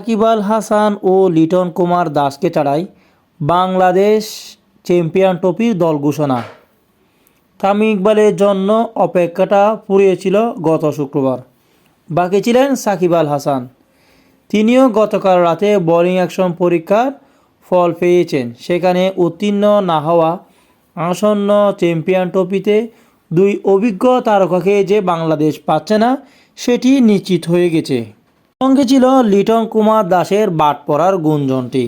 সাকিব আল হাসান ও লিটন কুমার দাসকে ছাড়াই বাংলাদেশ চ্যাম্পিয়ন ট্রফির দল ঘোষণা। তামিম ইকবালের জন্য অপেক্ষাটা ফুরিয়েছিল গত শুক্রবার। বাকি ছিলেন সাকিব আল হাসান। তিনিও গতকাল রাতে বোলিং অ্যাকশন পরীক্ষার ফল পেয়েছেন। সেখানে উত্তীর্ণ না হওয়া আসন্ন চ্যাম্পিয়ন ট্রফিতে দুই অভিজ্ঞ তারকাকে যে বাংলাদেশ পাচ্ছে না সেটি নিশ্চিত হয়ে গেছে। সঙ্গে ছিল লিটন কুমার দাসের বাদ পড়ার গুঞ্জনটি,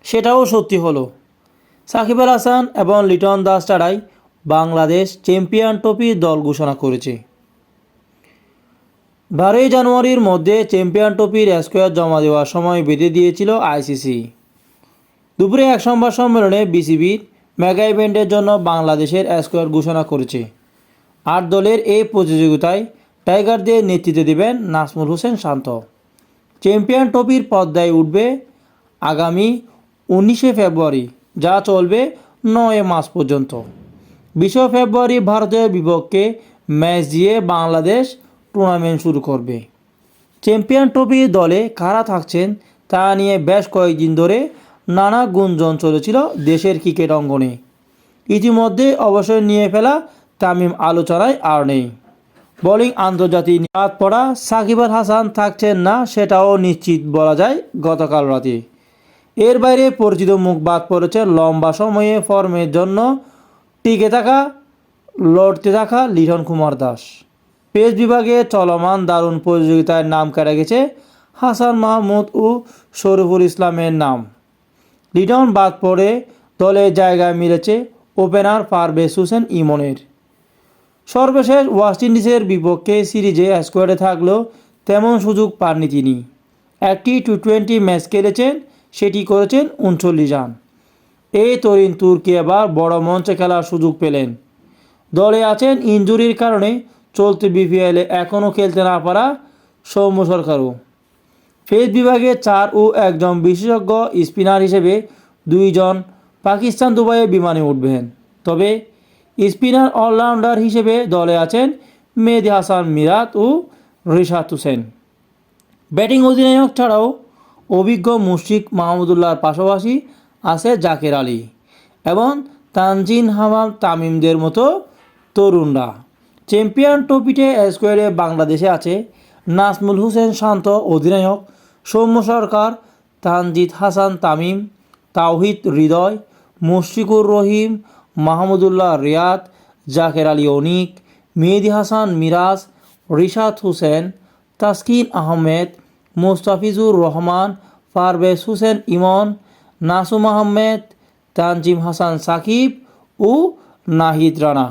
সেটাও সত্যি হলো। সাকিব আল হাসান এবং লিটন দাস ছাড়াই বাংলাদেশ চ্যাম্পিয়ন ট্রফির দল ঘোষণা করেছে। 12 জানুয়ারির মধ্যে চ্যাম্পিয়ন ট্রফির স্কোয়ার জমা দেওয়ার সময় বেঁধে দিয়েছিল আইসিসি। দুপুরে এক সংবাদ সম্মেলনে বিসিবির মেগা ইভেন্টের জন্য বাংলাদেশের স্কোয়ার ঘোষণা করেছে। 8 দলের এই প্রতিযোগিতায় টাইগারদের নেতৃত্ব দেবেন নাজমুল হোসেন শান্ত। চ্যাম্পিয়ন ট্রফির পর্দায় উঠবে আগামী 19 ফেব্রুয়ারি, যা চলবে 9 মার্চ পর্যন্ত। 20 ফেব্রুয়ারি ভারতের বিপক্ষে ম্যাচ দিয়ে বাংলাদেশ টুর্নামেন্ট শুরু করবে। চ্যাম্পিয়ন ট্রফির দলে কারা থাকছেন তা নিয়ে বেশ কয়েকদিন ধরে নানা গুঞ্জন চলেছিল দেশের ক্রিকেট অঙ্গনে। ইতিমধ্যে অবসর নিয়ে ফেলা তামিম আলোচনায় আর নেই। বোলিং আন্তর্জাতিক বাদ পড়া সাকিব আল হাসান থাকছেন না, সেটাও নিশ্চিত বলা যায় গতকাল রাতে। এর বাইরে পরিচিত মুখ বাদ পড়েছে লম্বা সময়ে ফর্মের জন্য লড়তে থাকা লিটন কুমার দাস। পেস বিভাগে চলমান দারুণ প্রতিযোগিতায় নাম কেটে গেছে হাসান মাহমুদ ও শরীফুল ইসলামের নাম। লিটন বাদ পড়ে দলে জায়গায় মিলেছে ওপেনার পারভেজ হোসেন ইমনের। সর্বশেষ ওয়েস্ট ইন্ডিজের বিপক্ষে সিরিজে স্কোয়াডে থাকলেও তেমন সুযোগ পাননি তিনি। একটি টি20 ম্যাচ খেলেছেন, সেটি করেছেন 39 রান। এই তরুণ তুর্কি এবার বড় মঞ্চে খেলার সুযোগ পেলেন। দলে আছেন ইনজুরির কারণে চলতি বিপিএলে এখনও খেলতে না পারা সৌম্য সরকারও। পেস বিভাগে 4 ও একজন বিশেষজ্ঞ স্পিনার হিসেবে 2 জন পাকিস্তান দুবাইয়ে বিমানে উঠবেন। তবে স্পিনার অলরাউন্ডার হিসেবে দলে আছেন মেহেদী হাসান মিরাজ ও রিশাদ হোসেন। ব্যাটিং অধিনায়ক ছাড়াও অভিজ্ঞ মুশফিক মাহমুদুল্লাহর পাশাপাশি আছে জাকের আলী এবং তানজিম হাসান তামিমদের মতো তরুণরা। চ্যাম্পিয়ন ট্রফিতে স্কোয়াডে বাংলাদেশে আছে নাজমুল হোসেন শান্ত অধিনায়ক, সৌম্য সরকার, তানজিদ হাসান তামিম, তাওহিদ হৃদয়, মুশফিকুর রহিম, মাহমুদুল্লাহ রিয়াদ, জাকের আলী অনিক, মেহেদী হাসান মিরাজ, রিশাদ হোসেন, তাসকিন আহমেদ, মোস্তাফিজুর রহমান, পারভেজ হোসেন ইমন, নাসুম আহমেদ, তানজিম হাসান সাকিব ও নাহিদ রানা।